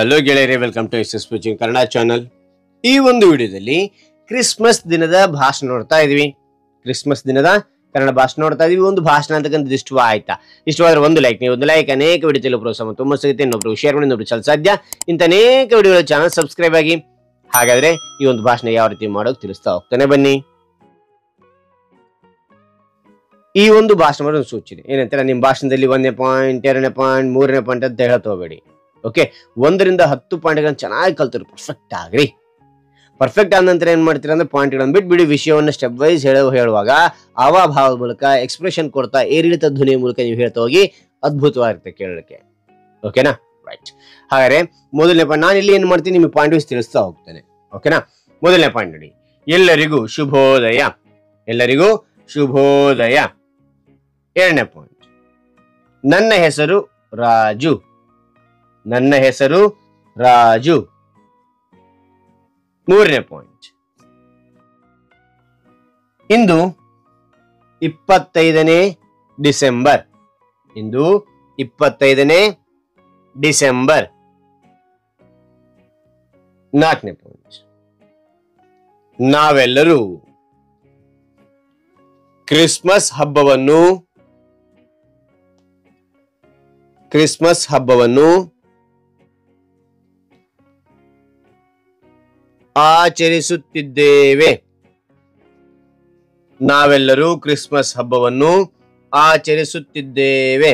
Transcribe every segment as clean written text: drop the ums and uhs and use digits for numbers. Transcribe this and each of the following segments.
Hello ಗೆಳೆಯರೇ, welcome to S speeching Kannada channel. ಈ ಒಂದು ವಿಡಿಯೋದಲ್ಲಿ ಕ್ರಿಸ್ಮಸ್ ದಿನದ ಭಾಷಣ ನೋಡ್ತಾ ಇದೀವಿ. ಕ್ರಿಸ್ಮಸ್ ದಿನದ ಕನ್ನಡ ಭಾಷಣ ನೋಡ್ತಾ ಇದೀವಿ. ಒಂದು ಭಾಷಣ ಅಂತಕ್ಕಂಥದ್ದು ಇಷ್ಟವಾಯ್ತಾ? ಇಷ್ಟವಾದ್ರೆ ಒಂದು ಲೈಕ್. ನೀವು ಒಂದು ಲೈಕ್ ಅನೇಕ ವಿಡಿಯೋ ತಿಳಿಯಲು ಪ್ರೋತ್ಸಾಹ ತುಂಬ ಸಿಗುತ್ತೆ. ಇನ್ನೊಬ್ರು ಶೇರ್ ಮಾಡಿ, ಇನ್ನೊಬ್ರು ಚಲ ಸಾಧ್ಯ. ಇಂಥ ಅನೇಕ ವಿಡಿಯೋಗಳ ಚಾನಲ್ ಸಬ್ಸ್ಕ್ರೈಬ್ ಆಗಿ. ಹಾಗಾದ್ರೆ ಈ ಒಂದು ಭಾಷಣ ಯಾವ ರೀತಿ ಮಾಡೋಕೆ ತಿಳಿಸ್ತಾ ಹೋಗ್ತಾನೆ ಬನ್ನಿ. ಈ ಒಂದು ಭಾಷಣ ಒಂದು ಸೂಚನೆ ಏನಂತಾರೆ, ನಿಮ್ಮ ಭಾಷಣದಲ್ಲಿ 1ನೇ ಪಾಯಿಂಟ್ 2ನೇ ಪಾಯಿಂಟ್ 3ನೇ ಪಾಯಿಂಟ್ ಅಂತ ಹೇಳತ್ ಹೋಗಬೇಡಿ. ಓಕೆ, 1ರಿಂದ 10 ಪಾಯಿಂಟ್ಗಳನ್ನ ಚೆನ್ನಾಗಿ ಕಲ್ತಿರು, ಪರ್ಫೆಕ್ಟ್ ಆಗ್ರಿ. ಪರ್ಫೆಕ್ಟ್ ಆದ ನಂತರ ಏನ್ ಮಾಡ್ತೀರಾ ಅಂದ್ರೆ ಪಾಯಿಂಟ್ಗಳನ್ನು ಬಿಟ್ಬಿಡಿ. ವಿಷಯವನ್ನು ಸ್ಟೆಪ್ ವೈಸ್ ಹೇಳುವಾಗ ಹಾವಭಾವದ ಮೂಲಕ ಎಕ್ಸ್ಪ್ರೆಷನ್ ಕೊಡ್ತಾ ಏರಿಳಿತ ಧ್ವನಿಯ ಮೂಲಕ ನೀವು ಹೇಳ್ತಾ ಹೋಗಿ ಅದ್ಭುತವಾಗಿರುತ್ತೆ ಕೇಳಲಿಕ್ಕೆ. ಓಕೆನಾ? ರೈಟ್. ಹಾಗಾದ್ರೆ ಮೊದಲನೇ ಪಾಯಿಂಟ್ ನಾನು ಇಲ್ಲಿ ಏನ್ ಮಾಡ್ತೀನಿ, ನಿಮಗೆ ಪಾಯಿಂಟ್ ವೈಸ್ ತಿಳಿಸ್ತಾ ಹೋಗ್ತೇನೆ. ಓಕೆನಾ? ಮೊದಲನೇ ಪಾಯಿಂಟ್ ನೋಡಿ, ಎಲ್ಲರಿಗೂ ಶುಭೋದಯ. ಎಲ್ಲರಿಗೂ ಶುಭೋದಯ. 2ನೇ ಪಾಯಿಂಟ್, ನನ್ನ ಹೆಸರು ರಾಜು. ನನ್ನ ಹೆಸರು ರಾಜು. 3ನೇ ಪಾಯಿಂಟ್, ಇಂದು 25ನೇ ಡಿಸೆಂಬರ್. ಇಂದು 25ನೇ ಡಿಸೆಂಬರ್. 4ನೇ ಪಾಯಿಂಟ್, ನಾವೆಲ್ಲರೂ ಕ್ರಿಸ್ಮಸ್ ಹಬ್ಬವನ್ನು ಆಚರಿಸುತ್ತಿದ್ದೇವೆ. ನಾವೆಲ್ಲರೂ ಕ್ರಿಸ್ಮಸ್ ಹಬ್ಬವನ್ನು ಆಚರಿಸುತ್ತಿದ್ದೇವೆ.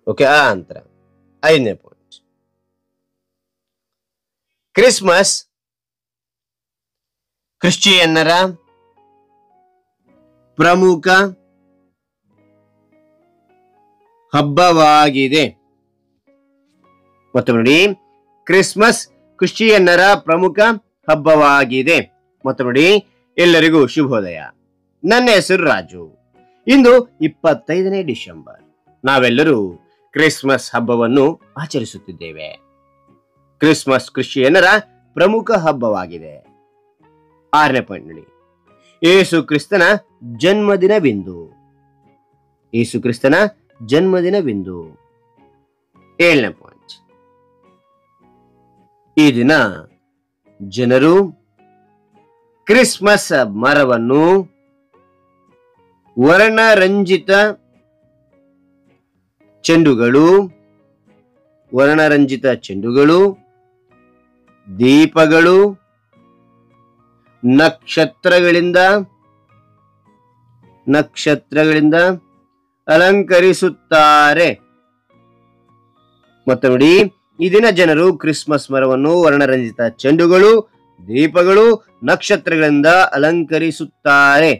ಓಕೆ, ಆ ಅಂತರ. 5ನೇ ಪಾಯಿಂಟ್, ಕ್ರಿಸ್ಮಸ್ ಕ್ರಿಶ್ಚಿಯನ್ನರ ಪ್ರಮುಖ ಹಬ್ಬವಾಗಿದೆ. ಮತ್ತೆ ನೋಡಿ, ಕ್ರಿಸ್ಮಸ್ ಕ್ರಿಶ್ಚಿಯನ್ನರ ಪ್ರಮುಖ ಹಬ್ಬವಾಗಿದೆ. ಮತ್ತೆ ನೋಡಿ, ಎಲ್ಲರಿಗೂ ಶುಭೋದಯ. ನನ್ನ ಹೆಸರು ರಾಜು. ಇಂದು 25ನೇ ಡಿಸೆಂಬರ್. ನಾವೆಲ್ಲರೂ ಕ್ರಿಸ್ಮಸ್ ಹಬ್ಬವನ್ನು ಆಚರಿಸುತ್ತಿದ್ದೇವೆ. ಕ್ರಿಸ್ಮಸ್ ಕ್ರಿಶ್ಚಿಯನ್ನರ ಪ್ರಮುಖ ಹಬ್ಬವಾಗಿದೆ. 6ನೇ ಪಾಯಿಂಟ್ ನೋಡಿ, ಯೇಸು ಕ್ರಿಸ್ತನ ಜನ್ಮದಿನವಿಂದು. ಯೇಸು ಕ್ರಿಸ್ತನ ಜನ್ಮದಿನವಿಂದು. 7ನೇ ಪಾಯಿಂಟ್, ಈ ದಿನ ಜನರು ಕ್ರಿಸ್ಮಸ್ ಮರವನ್ನು ವರ್ಣರಂಜಿತ ಚೆಂಡುಗಳು, ದೀಪಗಳು, ನಕ್ಷತ್ರಗಳಿಂದ ಅಲಂಕರಿಸುತ್ತಾರೆ. ಮತ್ತೆ ನೋಡಿ, ಈ ದಿನ ಜನರು ಕ್ರಿಸ್ಮಸ್ ಮರವನ್ನು ವರ್ಣರಂಜಿತ ಚೆಂಡುಗಳು, ದೀಪಗಳು, ನಕ್ಷತ್ರಗಳಿಂದ ಅಲಂಕರಿಸುತ್ತಾರೆ.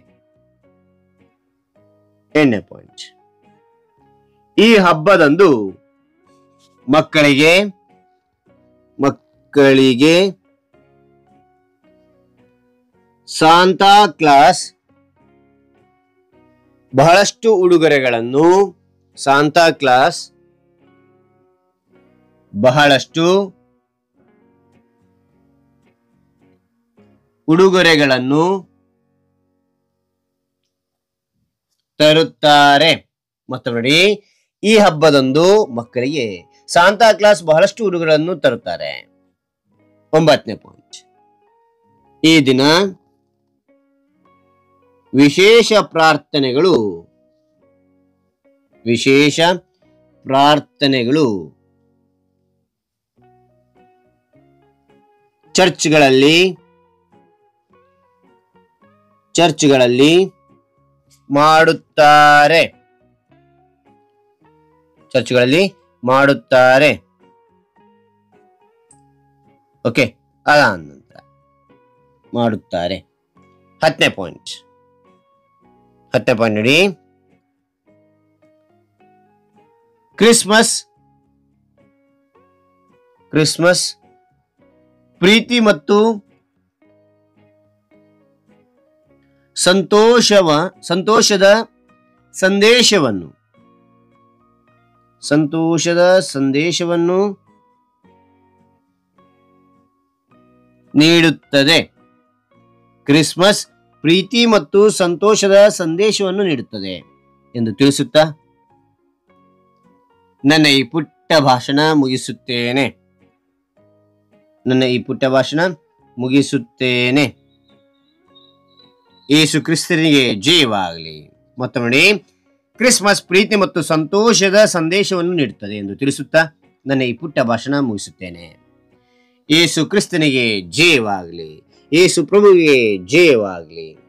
8ನೇ ಪಾಯಿಂಟ್, ಈ ಹಬ್ಬದಂದು ಮಕ್ಕಳಿಗೆ ಸಾಂತಾ ಕ್ಲಾಸ್ ಬಹಳಷ್ಟು ಉಡುಗೊರೆಗಳನ್ನು ತರುತ್ತಾರೆ. ಮತ್ತೆ ನೋಡಿ, ಈ ಹಬ್ಬದಂದು ಮಕ್ಕಳಿಗೆ ಸಾಂತಾ ಕ್ಲಾಸ್ ಬಹಳಷ್ಟು ಉಡುಗೊರೆಗಳನ್ನು ತರುತ್ತಾರೆ. 9ನೇ ಪಾಯಿಂಟ್, ಈ ದಿನ ವಿಶೇಷ ಪ್ರಾರ್ಥನೆಗಳು ಚರ್ಚ್ಗಳಲ್ಲಿ ಮಾಡುತ್ತಾರೆ. ಓಕೆ, ಅದ ನಂತರ ಮಾಡುತ್ತಾರೆ. 10ನೇ ಪಾಯಿಂಟ್ ನೋಡಿ, ಕ್ರಿಸ್ಮಸ್ ಪ್ರೀತಿ ಮತ್ತು ಸಂತೋಷದ ಸಂದೇಶವನ್ನು ನೀಡುತ್ತದೆ. ಕ್ರಿಸ್ಮಸ್ ಪ್ರೀತಿ ಮತ್ತು ಸಂತೋಷದ ಸಂದೇಶವನ್ನು ನೀಡುತ್ತದೆ ಎಂದು ತಿಳಿಸುತ್ತಾ ನನ್ನ ಈ ಪುಟ್ಟ ಭಾಷಣ ಮುಗಿಸುತ್ತೇನೆ. ನನ್ನ ಈ ಪುಟ್ಟ ಭಾಷಣ ಮುಗಿಸುತ್ತೇನೆ. ಯೇಸು ಕ್ರಿಸ್ತನಿಗೆ ಜಯವಾಗಲಿ. ಮತ್ತೊಮ್ಮೆ ನೋಡಿ, ಕ್ರಿಸ್ಮಸ್ ಪ್ರೀತಿ ಮತ್ತು ಸಂತೋಷದ ಸಂದೇಶವನ್ನು ನೀಡುತ್ತದೆ ಎಂದು ತಿಳಿಸುತ್ತಾ ನನ್ನ ಈ ಪುಟ್ಟ ಭಾಷಣ ಮುಗಿಸುತ್ತೇನೆ. ಯೇಸು ಕ್ರಿಸ್ತನಿಗೆ ಜಯವಾಗಲಿ. ಯೇಸು ಪ್ರಭುವಿಗೆ ಜಯವಾಗಲಿ.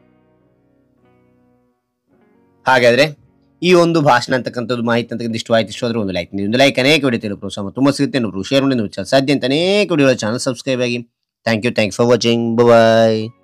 ಹಾಗಾದ್ರೆ ಈ ಒಂದು ಭಾಷಣ ಅಂತಕ್ಕಂಥದ್ದು ಮಾಹಿತಿ ಅಂತಕ್ಕಂಥ ಇಷ್ಟವಾದ್ರೆ ಒಂದು ಲೈಕ್ ಅನೇಕ ವಿಡಿಯೋ ಪ್ರೋತ್ಸಾಹ ತುಂಬ ಸಿಗುತ್ತೆ. ಶೇರ್ ಮಾಡಿ ಸಾಧ್ಯ ಅಂತ ಅನೇಕ ವಿಡಿಯೋ ಚಾನಲ್ ಸಬ್ಸ್ಕ್ರೈಬ್ ಆಗಿ. Thank you for watching. Bye.